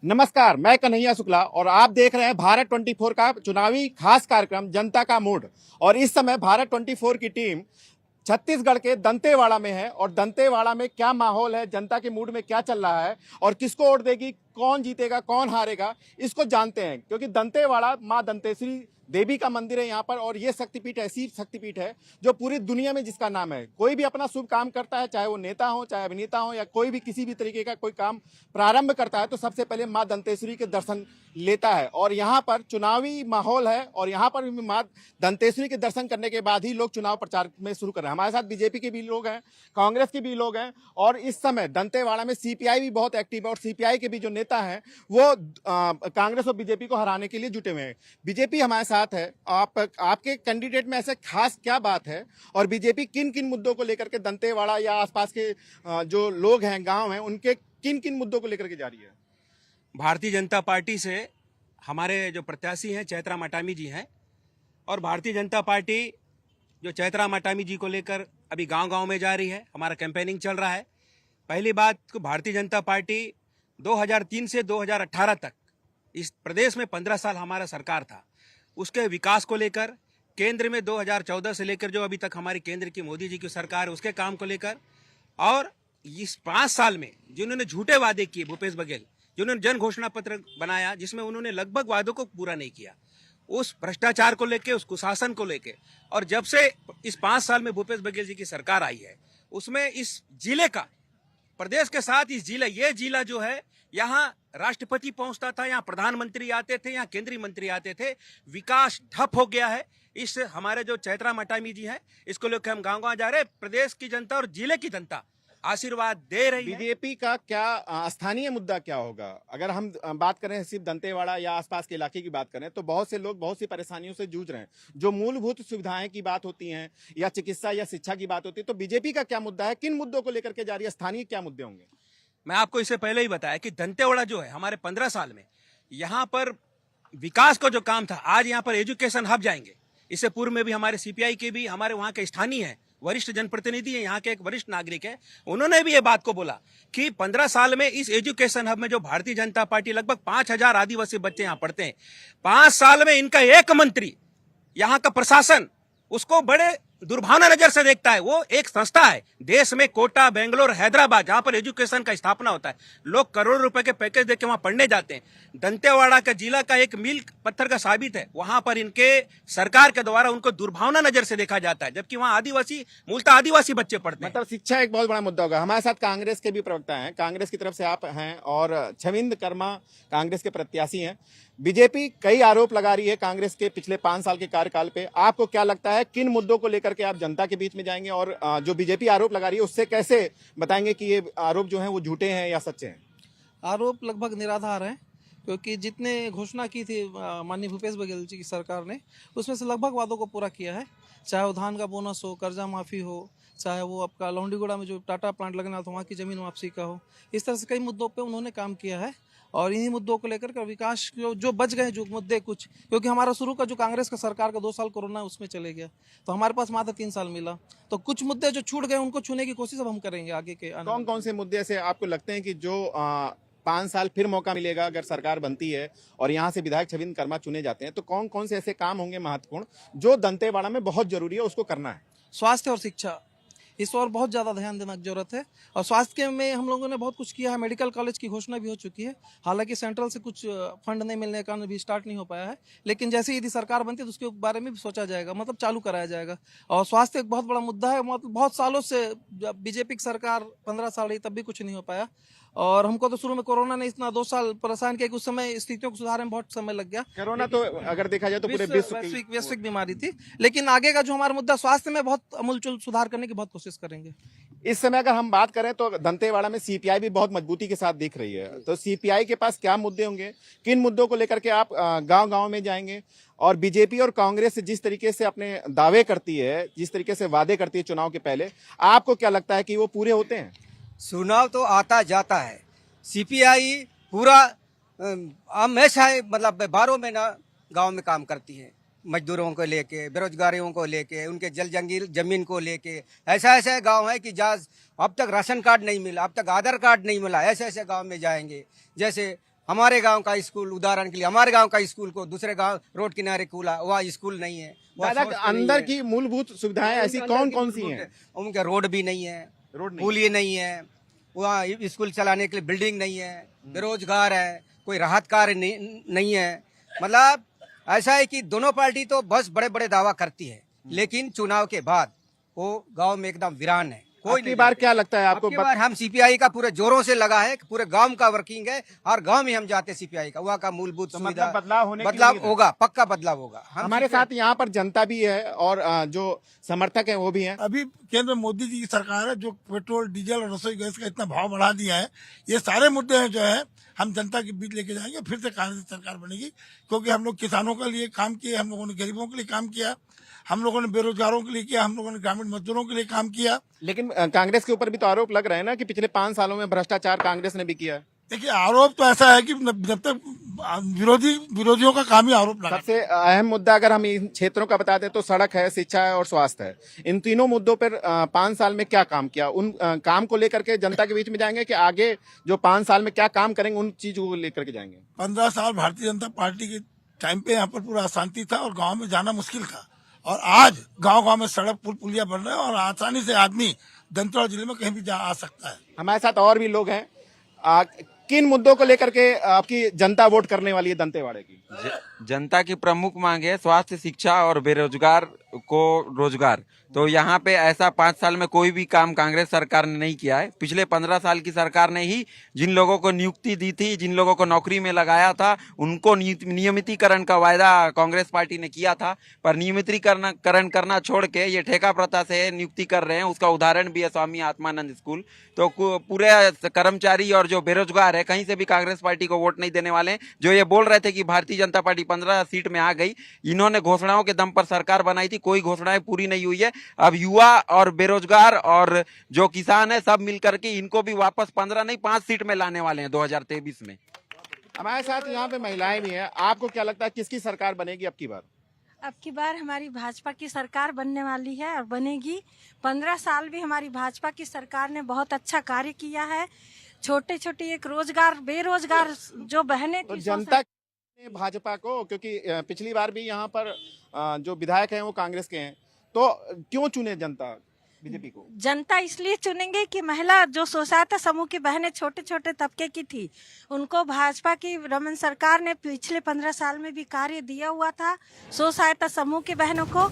नमस्कार, मैं कन्हैया शुक्ला और आप देख रहे हैं भारत 24 का चुनावी खास कार्यक्रम जनता का मूड। और इस समय भारत 24 की टीम छत्तीसगढ़ के दंतेवाड़ा में है और दंतेवाड़ा में क्या माहौल है, जनता के मूड में क्या चल रहा है और किसको वोट देगी, कौन जीतेगा, कौन हारेगा, इसको जानते हैं। क्योंकि दंतेवाड़ा माँ दंतेश्वरी देवी का मंदिर है यहाँ पर और ये शक्तिपीठ ऐसी शक्तिपीठ है जो पूरी दुनिया में जिसका नाम है। कोई भी अपना शुभ काम करता है, चाहे वो नेता हो, चाहे अभिनेता हो या कोई भी किसी भी तरीके का कोई काम प्रारंभ करता है तो सबसे पहले माँ दंतेश्वरी के दर्शन लेता है। और यहाँ पर चुनावी माहौल है और यहाँ पर भी माँ दंतेश्वरी के दर्शन करने के बाद ही लोग चुनाव प्रचार में शुरू कर रहे हैं। हमारे साथ बीजेपी के भी लोग हैं, कांग्रेस के भी लोग हैं और इस समय दंतेवाड़ा में सीपीआई भी बहुत एक्टिव है और सीपीआई के भी जो नेता हैं वो कांग्रेस और बीजेपी को हराने के लिए जुटे हुए हैं। बीजेपी हमारे साथ है। आपके कैंडिडेट में ऐसे खास क्या बात है और बीजेपी किन किन मुद्दों को लेकर के दंतेवाड़ा या आसपास के जो लोग हैं, गांव हैं, उनके किन किन मुद्दों को लेकर के जा रही है? भारतीय जनता पार्टी से हमारे जो प्रत्याशी हैं चैत्रा मटामी जी हैं और भारतीय जनता पार्टी जो चैत्रा मटामी जी को लेकर अभी गांव-गांव में जा रही है। हमारा कैंपेनिंग चल रहा है। पहली बात तो भारतीय जनता पार्टी 2003 से 2018 तक इस प्रदेश में 15 साल हमारा सरकार था। उसके विकास को लेकर केंद्र में 2014 से लेकर जो अभी तक हमारी केंद्र की मोदी जी की सरकार है उसके काम को लेकर और इस 5 साल में जिन्होंने झूठे वादे किए, भूपेश बघेल जिन्होंने जन घोषणा पत्र बनाया जिसमें उन्होंने लगभग वादों को पूरा नहीं किया, उस भ्रष्टाचार को लेके, उस कुशासन को लेके। और जब से इस 5 साल में भूपेश बघेल जी की सरकार आई है उसमें इस जिले का, प्रदेश के साथ इस जिला, ये जिला जो है यहाँ राष्ट्रपति पहुंचता था, यहाँ प्रधानमंत्री आते थे, यहाँ केंद्रीय मंत्री आते थे। विकास ठप हो गया है। इस हमारे जो चैत्रा मटामी जी हैं इसको लेकर हम गाँव-गाँव जा रहे हैं। प्रदेश की जनता और जिले की जनता आशीर्वाद दे रही है। बीजेपी का क्या स्थानीय मुद्दा क्या होगा? अगर हम बात करें सिर्फ दंतेवाड़ा या आसपास के इलाके की बात करें तो बहुत से लोग बहुत सी परेशानियों से जूझ रहे हैं। जो मूलभूत सुविधाएं की बात होती हैं या चिकित्सा या शिक्षा की बात होती है, तो बीजेपी का क्या मुद्दा है? किन मुद्दों को लेकर के जा रही है? स्थानीय क्या मुद्दे होंगे? मैं आपको इससे पहले ही बताया कि दंतेवाड़ा जो है हमारे 15 साल में यहाँ पर विकास का जो काम था, आज यहाँ पर एजुकेशन हब जाएंगे। इससे पूर्व में भी हमारे सीपीआई के भी हमारे वहाँ के स्थानीय हैं, वरिष्ठ जनप्रतिनिधि है, यहाँ के एक वरिष्ठ नागरिक है, उन्होंने भी ये बात को बोला कि 15 साल में इस एजुकेशन हब में जो भारतीय जनता पार्टी लगभग 5000 आदिवासी बच्चे यहाँ पढ़ते हैं, 5 साल में इनका एक मंत्री, यहाँ का प्रशासन उसको बड़े दुर्भावना नजर से देखता है। वो एक संस्था है देश में, कोटा, बेंगलोर, हैदराबाद, जहां पर एजुकेशन का स्थापना होता है, लोग करोड़ों रुपए के पैकेज देके वहां पढ़ने जाते हैं। दंतेवाड़ा का जिला का एक मील पत्थर का साबित है। वहां पर इनके सरकार के द्वारा उनको दुर्भावना नजर से देखा जाता है, जबकि वहां आदिवासी, मूलतः आदिवासी बच्चे पढ़ते हैं। मतलब शिक्षा एक बहुत बड़ा मुद्दा होगा। हमारे साथ कांग्रेस के भी प्रवक्ता हैं, कांग्रेस की तरफ से आप हैं और छविंद कर्मा कांग्रेस के प्रत्याशी हैं। बीजेपी कई आरोप लगा रही है कांग्रेस के पिछले 5 साल के कार्यकाल पे। आपको क्या लगता है किन मुद्दों को लेकर के आप जनता के बीच में जाएंगे और जो बीजेपी आरोप लगा रही है उससे कैसे बताएंगे कि ये आरोप जो हैं वो झूठे हैं या सच्चे हैं? आरोप लगभग निराधार हैं, क्योंकि जितने घोषणा की थी माननीय भूपेश बघेल जी की सरकार ने, उसमें से लगभग वादों को पूरा किया है। चाहे वो धान का बोनस हो, कर्जा माफ़ी हो, चाहे वो आपका लौंडीगुड़ा में जो टाटा प्लांट लगना था वहाँ की ज़मीन वापसी का हो, इस तरह से कई मुद्दों पे उन्होंने काम किया है। और इन्हीं मुद्दों को लेकर के विकास जो बच गए जो मुद्दे कुछ, क्योंकि हमारा शुरू का जो कांग्रेस का सरकार का 2 साल कोरोना उसमें चले गया, तो हमारे पास मात्र 3 साल मिला, तो कुछ मुद्दे जो छूट गए उनको छूने की कोशिश अब हम करेंगे आगे के। कौन कौन से मुद्दे से आपको लगते हैं कि जो 5 साल फिर मौका मिलेगा अगर सरकार बनती है और यहाँ से विधायक छविंद कर्मा चुने जाते हैं, तो कौन कौन से ऐसे काम होंगे महत्वपूर्ण जो दंतेवाड़ा में बहुत जरूरी है, उसको करना है? स्वास्थ्य और शिक्षा, इस और बहुत ज़्यादा ध्यान देना की जरूरत है। और स्वास्थ्य में हम लोगों ने बहुत कुछ किया है। मेडिकल कॉलेज की घोषणा भी हो चुकी है, हालांकि सेंट्रल से कुछ फंड नहीं मिलने के कारण भी स्टार्ट नहीं हो पाया है, लेकिन जैसे यदि सरकार बनती है तो उसके बारे में भी सोचा जाएगा, मतलब चालू कराया जाएगा। और स्वास्थ्य एक बहुत बड़ा मुद्दा है, मतलब बहुत सालों से बीजेपी की सरकार 15 साल रही तब भी कुछ नहीं हो पाया। और हमको तो शुरू में कोरोना ने इतना 2 साल परेशान किया कि उस समय स्थितियों को सुधारने में बहुत समय लग गया। कोरोना तो अगर देखा जाए तो पूरे वैश्विक बीमारी थी, लेकिन आगे का जो हमारा मुद्दा स्वास्थ्य में बहुत अमूलचूल सुधार करने की बहुत कोशिश करेंगे। इस समय अगर हम बात करें तो दंतेवाड़ा में सीपीआई भी बहुत मजबूती के साथ दिख रही है, तो सीपीआई के पास क्या मुद्दे होंगे? किन मुद्दों को लेकर के आप गांव-गांव में जाएंगे? और बीजेपी और कांग्रेस जिस तरीके से अपने दावे करती है, जिस तरीके से वादे करती है चुनाव के पहले, आपको क्या लगता है कि वो पूरे होते हैं? चुनाव तो आता जाता है। सीपीआई पूरा हमेशा मतलब 12 महीना गांव में काम करती है, मजदूरों को लेके, बेरोजगारियों को लेके, उनके जमीन को लेके। ऐसा ऐसा गांव है कि जहाँ अब तक राशन कार्ड नहीं मिला, अब तक आधार कार्ड नहीं मिला, ऐसे ऐसे गांव में जाएंगे। जैसे हमारे गांव का स्कूल, उदाहरण के लिए हमारे गांव का स्कूल को दूसरे गांव रोड किनारे खुला, वहाँ स्कूल नहीं है, वहाँ दादा सोच नहीं अंदर है। की मूलभूत सुविधाएं ऐसी कौन कौन सी हैं? उनके रोड भी नहीं है, रोड नहीं पुल ये नहीं है, वहाँ स्कूल चलाने के लिए बिल्डिंग नहीं है, बेरोजगार है, कोई राहत कार्य नहीं है। मतलब ऐसा है कि दोनों पार्टी तो बस बड़े बड़े दावा करती है, लेकिन चुनाव के बाद वो गांव में एकदम वीरान है। कोई आपकी नहीं बार जाते। क्या लगता है आपको? आपकी बार हम सीपीआई का पूरे जोरों से लगा है, पूरे गांव का वर्किंग है, हर गांव में हम जाते सीपीआई का, वहाँ का मूलभूत तो सुविधा मतलब बदलाव होने की बदलाव उम्मीद है? होगा, पक्का बदलाव होगा। हम हमारे साथ यहाँ पर जनता भी है और जो समर्थक हैं वो भी हैं। अभी केंद्र में मोदी जी की सरकार है जो पेट्रोल डीजल और रसोई गैस का इतना भाव बढ़ा दिया है। ये सारे मुद्दे हैं जो है हम जनता के बीच लेके जाएंगे, फिर से कांग्रेस सरकार बनेगी, क्योंकि हम लोग किसानों के लिए काम किए, हम लोगों ने गरीबों के लिए काम किया, हम लोगों ने बेरोजगारों के लिए किया, हम लोगों ने ग्रामीण मजदूरों के लिए काम किया। लेकिन कांग्रेस के ऊपर भी तो आरोप लग रहे हैं ना कि पिछले 5 सालों में भ्रष्टाचार कांग्रेस ने भी किया है। देखिए, आरोप तो ऐसा है कि जब तक विरोधियों का काम ही आरोप लगा। सबसे अहम मुद्दा अगर हम इन क्षेत्रों का बता दें तो सड़क है, शिक्षा है और स्वास्थ्य है। इन तीनों मुद्दों पर 5 साल में क्या काम किया, उन काम को लेकर के जनता के बीच में जाएंगे कि आगे जो 5 साल में क्या काम करेंगे उन चीजों को लेकर के जाएंगे? 15 साल भारतीय जनता पार्टी के टाइम पे यहाँ पर पूरा अशांति था और गांव में जाना मुश्किल था, और आज गांव-गांव में सड़क पुल पुलिया बन रहे हैं और आसानी से आदमी दंतेवाड़ा जिले में कहीं भी जा आ सकता है। हमारे साथ और भी लोग हैं। किन मुद्दों को लेकर के आपकी जनता वोट करने वाली है दंतेवाड़े की? जनता की प्रमुख मांग है स्वास्थ्य, शिक्षा और बेरोजगार को रोजगार। तो यहाँ पे ऐसा 5 साल में कोई भी काम कांग्रेस सरकार ने नहीं किया है। पिछले 15 साल की सरकार ने ही जिन लोगों को नियुक्ति दी थी, जिन लोगों को नौकरी में लगाया था, उनको नियमितीकरण का वायदा कांग्रेस पार्टी ने किया था, पर नियमितीकरण करना छोड़ के ये ठेका प्रथा से नियुक्ति कर रहे हैं। उसका उदाहरण भी है स्वामी आत्मानंद स्कूल। तो पूरे कर्मचारी और जो बेरोजगार है कहीं से भी कांग्रेस पार्टी को वोट नहीं देने वाले हैं। जो ये बोल रहे थे कि भारतीय जनता पार्टी 15 सीट में आ गई, इन्होंने घोषणाओं के दम पर सरकार बनाई थी, कोई घोषणाएं पूरी नहीं हुई है। अब युवा और बेरोजगार और जो किसान है सब मिलकर के इनको भी वापस 15 नहीं 5 सीट में लाने वाले हैं 2023 में। हमारे साथ यहाँ पे महिलाएं भी हैं। आपको क्या लगता है किसकी सरकार बनेगी अब की बार? अब की बार हमारी भाजपा की सरकार बनने वाली है और बनेगी। 15 साल भी हमारी भाजपा की सरकार ने बहुत अच्छा कार्य किया है। छोटे छोटे एक रोजगार, बेरोजगार जो बहनें तो थी, जनता ने भाजपा को, क्योंकि पिछली बार भी यहाँ पर जो विधायक हैं वो कांग्रेस के हैं, तो क्यों चुने जनता बीजेपी को? जनता इसलिए चुनेंगे कि महिला जो स्वसहायता समूह की बहनें छोटे छोटे तबके की थी, उनको भाजपा की रमन सरकार ने पिछले 15 साल में भी कार्य दिया हुआ था। स्वसहायता समूह की बहनों को